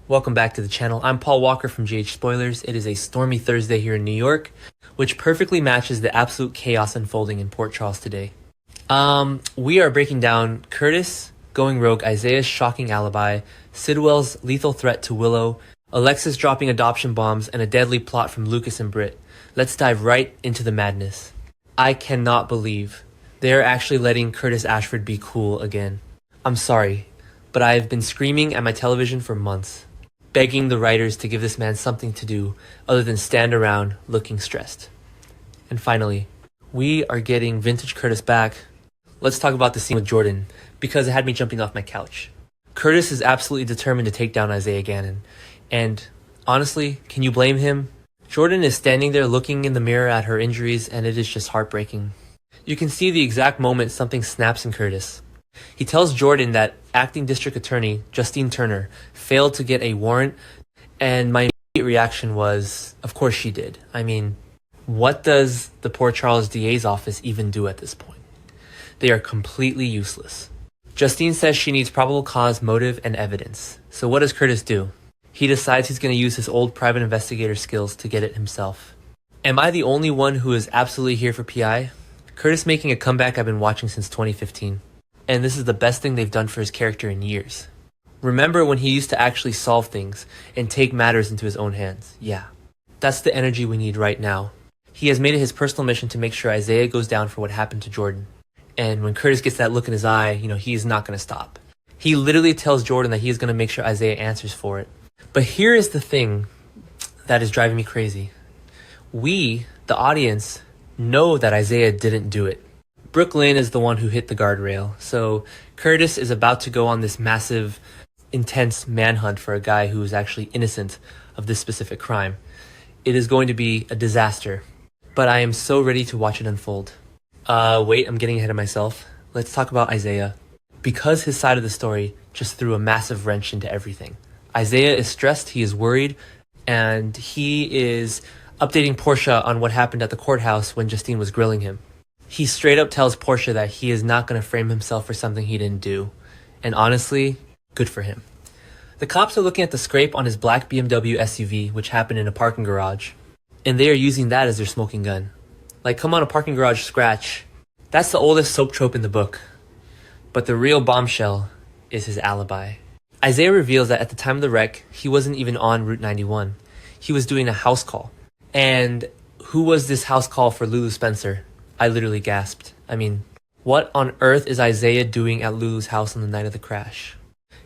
Welcome back to the channel. I'm Paul Walker from SpoiIers. It is a stormy Thursday here in New York, which perfectly matches the absolute chaos unfolding in Port Charles today. We are breaking down Curtis going rogue, Isaiah's shocking alibi, Sidwell's lethal threat to Willow, Alexis dropping adoption bombs, and a deadly plot from Lucas and Britt. Let's dive right into the madness. I cannot believe they are actually letting Curtis Ashford be cool again. I'm sorry, but I have been screaming at my television for months, begging the writers to give this man something to do other than stand around looking stressed. And finally, we are getting vintage Curtis back. Let's talk about the scene with Jordan, because it had me jumping off my couch. Curtis is absolutely determined to take down Isaiah Gannon, and honestly, can you blame him? Jordan is standing there looking in the mirror at her injuries, and it is just heartbreaking. You can see the exact moment something snaps in Curtis. He tells Jordan that acting district attorney Justine Turner failed to get a warrant, and my immediate reaction was, of course she did. I mean, what does the Port Charles DA's office even do at this point? They are completely useless. Justine says she needs probable cause, motive, and evidence. So what does Curtis do? He decides he's going to use his old private investigator skills to get it himself. Am I the only one who is absolutely here for PI? Curtis making a comeback I've been watching since 2015. And this is the best thing they've done for his character in years. Remember when he used to actually solve things and take matters into his own hands? Yeah, that's the energy we need right now. He has made it his personal mission to make sure Isaiah goes down for what happened to Jordan. And when Curtis gets that look in his eye, he is not going to stop. He literally tells Jordan that he is going to make sure Isaiah answers for it. But here is the thing that is driving me crazy. We, the audience, know that Isaiah didn't do it. Brooklyn is the one who hit the guardrail, so Curtis is about to go on this massive, intense manhunt for a guy who is actually innocent of this specific crime. It is going to be a disaster, but I am so ready to watch it unfold. Wait, I'm getting ahead of myself. Let's talk about Isaiah. Because his side of the story just threw a massive wrench into everything. Isaiah is stressed, he is worried, and he is updating Portia on what happened at the courthouse when Justine was grilling him. He straight up tells Portia that he is not going to frame himself for something he didn't do. And honestly, good for him. The cops are looking at the scrape on his black BMW SUV, which happened in a parking garage. And they are using that as their smoking gun. Like, come on, a parking garage scratch. That's the oldest soap trope in the book. But the real bombshell is his alibi. Isaiah reveals that at the time of the wreck, he wasn't even on Route 91. He was doing a house call. And who was this house call for Lulu Spencer? I literally gasped. I mean, what on earth is Isaiah doing at Lulu's house on the night of the crash?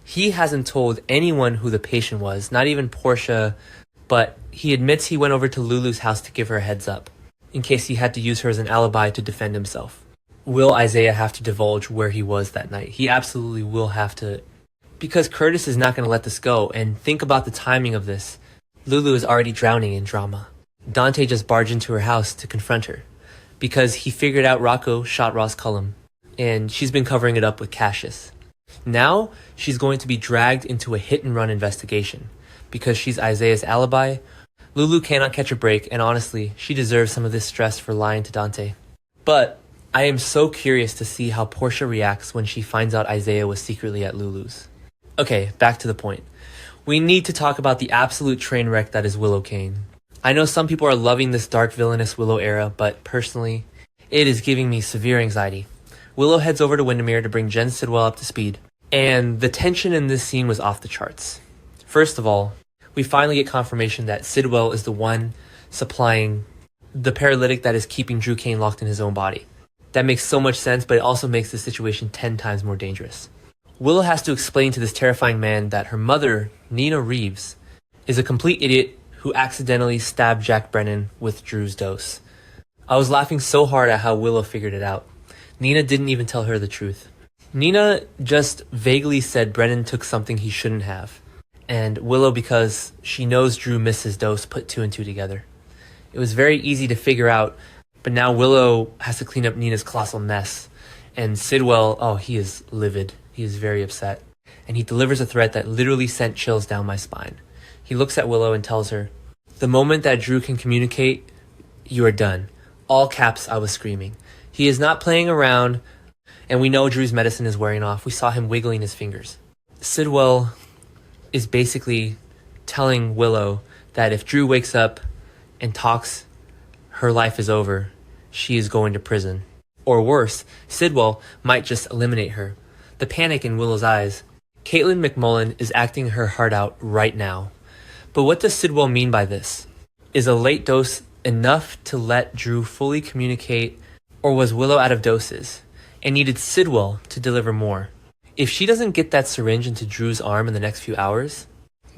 He hasn't told anyone who the patient was, not even Portia, but he admits he went over to Lulu's house to give her a heads up, in case he had to use her as an alibi to defend himself. Will Isaiah have to divulge where he was that night? He absolutely will have to, because Curtis is not going to let this go, and think about the timing of this. Lulu is already drowning in drama. Dante just barged into her house to confront her, because he figured out Rocco shot Ross Cullum, and she's been covering it up with Cassius. Now, she's going to be dragged into a hit-and-run investigation. Because she's Isaiah's alibi, Lulu cannot catch a break, and honestly, she deserves some of this stress for lying to Dante. But I am so curious to see how Portia reacts when she finds out Isaiah was secretly at Lulu's. Okay, back to the point. We need to talk about the absolute train wreck that is Willow Kane. I know some people are loving this dark villainous Willow era, but personally, it is giving me severe anxiety. Willow heads over to Windermere to bring Jen Sidwell up to speed, and the tension in this scene was off the charts. First of all, we finally get confirmation that Sidwell is the one supplying the paralytic that is keeping Drew Kane locked in his own body. That makes so much sense, but it also makes the situation 10 times more dangerous. Willow has to explain to this terrifying man that her mother, Nina Reeves, is a complete idiot who accidentally stabbed Jack Brennan with Drew's dose. I was laughing so hard at how Willow figured it out. Nina didn't even tell her the truth. Nina just vaguely said Brennan took something he shouldn't have. And Willow, because she knows Drew missed his dose, put two and two together. It was very easy to figure out, but now Willow has to clean up Nina's colossal mess. And Sidwell, he is livid. He is very upset. And he delivers a threat that literally sent chills down my spine. He looks at Willow and tells her, "The moment that Drew can communicate, you are done." All caps, I was screaming. He is not playing around, and we know Drew's medicine is wearing off. We saw him wiggling his fingers. Sidwell is basically telling Willow that if Drew wakes up and talks, her life is over. She is going to prison. Or worse, Sidwell might just eliminate her. The panic in Willow's eyes. Caitlin McMullen is acting her heart out right now. But what does Sidwell mean by this? Is a late dose enough to let Drew fully communicate, or was Willow out of doses and needed Sidwell to deliver more? If she doesn't get that syringe into Drew's arm in the next few hours,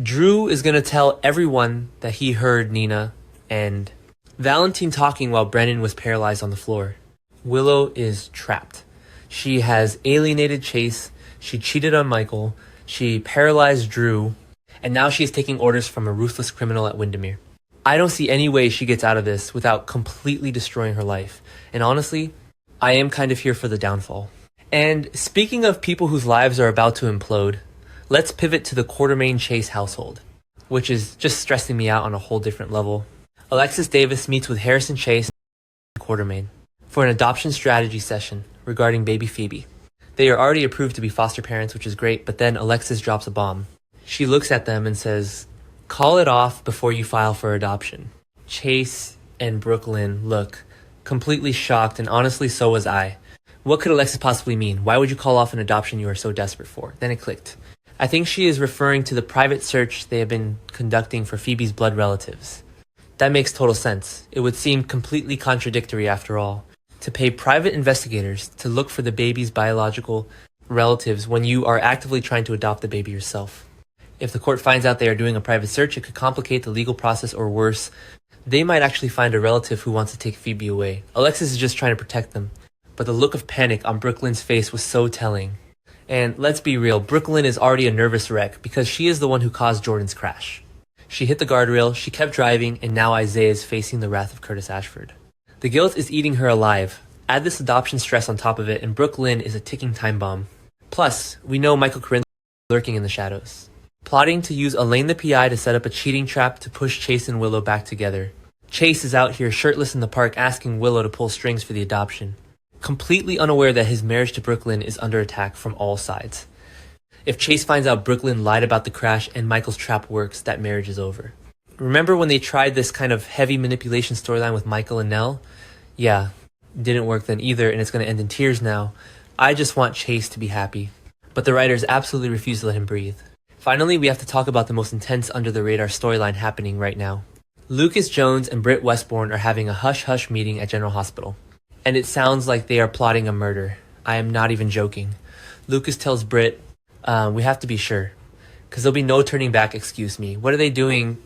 Drew is going to tell everyone that he heard Nina and Valentine talking while Brennan was paralyzed on the floor. Willow is trapped. She has alienated Chase, she cheated on Michael, she paralyzed Drew, and now she is taking orders from a ruthless criminal at Windermere. I don't see any way she gets out of this without completely destroying her life. And honestly, I am kind of here for the downfall. And speaking of people whose lives are about to implode, let's pivot to the Quartermaine Chase household, which is just stressing me out on a whole different level. Alexis Davis meets with Harrison Chase and Quartermaine for an adoption strategy session regarding baby Phoebe. They are already approved to be foster parents, which is great, but then Alexis drops a bomb. She looks at them and says, "Call it off before you file for adoption." Chase and Brooklyn look completely shocked, and honestly, so was I. What could Alexis possibly mean? Why would you call off an adoption you are so desperate for? Then it clicked. I think she is referring to the private search they have been conducting for Phoebe's blood relatives. That makes total sense. It would seem completely contradictory after all, to pay private investigators to look for the baby's biological relatives when you are actively trying to adopt the baby yourself. If the court finds out they are doing a private search, it could complicate the legal process, or worse, they might actually find a relative who wants to take Phoebe away. Alexis is just trying to protect them, but the look of panic on Brooklyn's face was so telling. And let's be real, Brooklyn is already a nervous wreck because she is the one who caused Jordan's crash. She hit the guardrail, she kept driving, and now Isaiah is facing the wrath of Curtis Ashford. The guilt is eating her alive. Add this adoption stress on top of it, and Brooklyn is a ticking time bomb. Plus, we know Michael Corinth is lurking in the shadows, plotting to use Elaine the PI to set up a cheating trap to push Chase and Willow back together. Chase is out here shirtless in the park asking Willow to pull strings for the adoption, completely unaware that his marriage to Brooklyn is under attack from all sides. If Chase finds out Brooklyn lied about the crash and Michael's trap works, that marriage is over. Remember when they tried this kind of heavy manipulation storyline with Michael and Nell? Yeah, didn't work then either, and it's going to end in tears now. I just want Chase to be happy. But the writers absolutely refuse to let him breathe. Finally, we have to talk about the most intense under-the-radar storyline happening right now. Lucas Jones and Britt Westbourne are having a hush-hush meeting at General Hospital. And it sounds like they are plotting a murder. I am not even joking. Lucas tells Britt, we have to be sure, because there'll be no turning back, excuse me. What are they doing?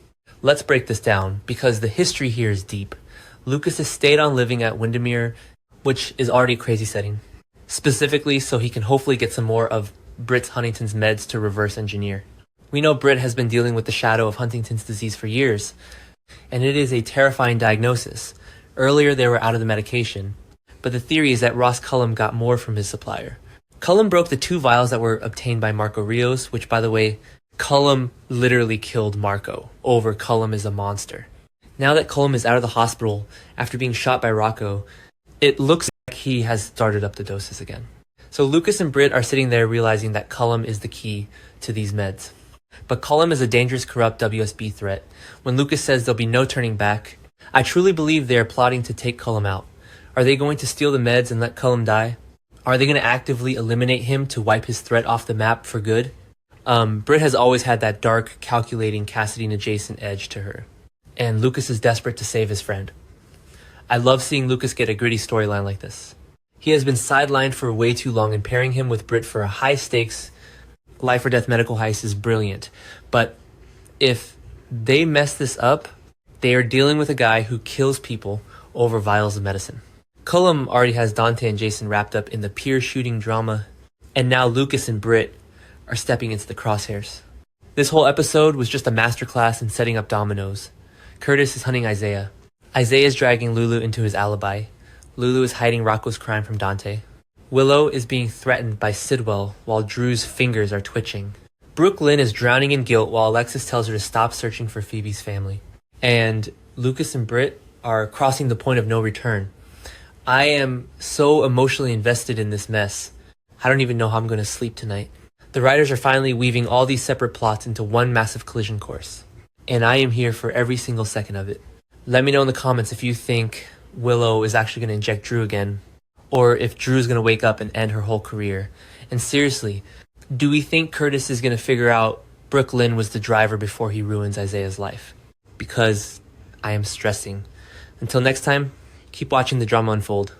Let's break this down, because the history here is deep. Lucas has stayed on living at Windermere, which is already a crazy setting, specifically so he can hopefully get some more of Britt's Huntington's meds to reverse engineer. We know Britt has been dealing with the shadow of Huntington's disease for years, and it is a terrifying diagnosis. Earlier they were out of the medication, but the theory is that Ross Cullum got more from his supplier. Cullum broke the 2 vials that were obtained by Marco Rios, which, by the way, Cullum literally killed Marco over Cullum is a monster. Now that Cullum is out of the hospital after being shot by Rocco, it looks like he has started up the doses again. So Lucas and Britt are sitting there realizing that Cullum is the key to these meds. But Cullum is a dangerous, corrupt WSB threat. When Lucas says there'll be no turning back, I truly believe they are plotting to take Cullum out. Are they going to steal the meds and let Cullum die? Are they going to actively eliminate him to wipe his threat off the map for good? Britt has always had that dark, calculating, Cassidy-adjacent edge to her. And Lucas is desperate to save his friend. I love seeing Lucas get a gritty storyline like this. He has been sidelined for way too long, and pairing him with Britt for a high-stakes, life-or-death medical heist is brilliant. But if they mess this up, they are dealing with a guy who kills people over vials of medicine. Cullum already has Dante and Jason wrapped up in the peer shooting drama, and now Lucas and Britt are stepping into the crosshairs. This whole episode was just a masterclass in setting up dominoes. Curtis is hunting Isaiah. Isaiah is dragging Lulu into his alibi. Lulu is hiding Rocco's crime from Dante. Willow is being threatened by Sidwell while Drew's fingers are twitching. Brooklyn is drowning in guilt while Alexis tells her to stop searching for Phoebe's family. And Lucas and Britt are crossing the point of no return. I am so emotionally invested in this mess. I don't even know how I'm going to sleep tonight. The writers are finally weaving all these separate plots into one massive collision course. and I am here for every single second of it. Let me know in the comments if you think Willow is actually going to inject Drew again, or if Drew's going to wake up and end her whole career. And seriously, do we think Curtis is going to figure out Brooklyn was the driver before he ruins Isaiah's life? Because I am stressing. Until next time, keep watching the drama unfold.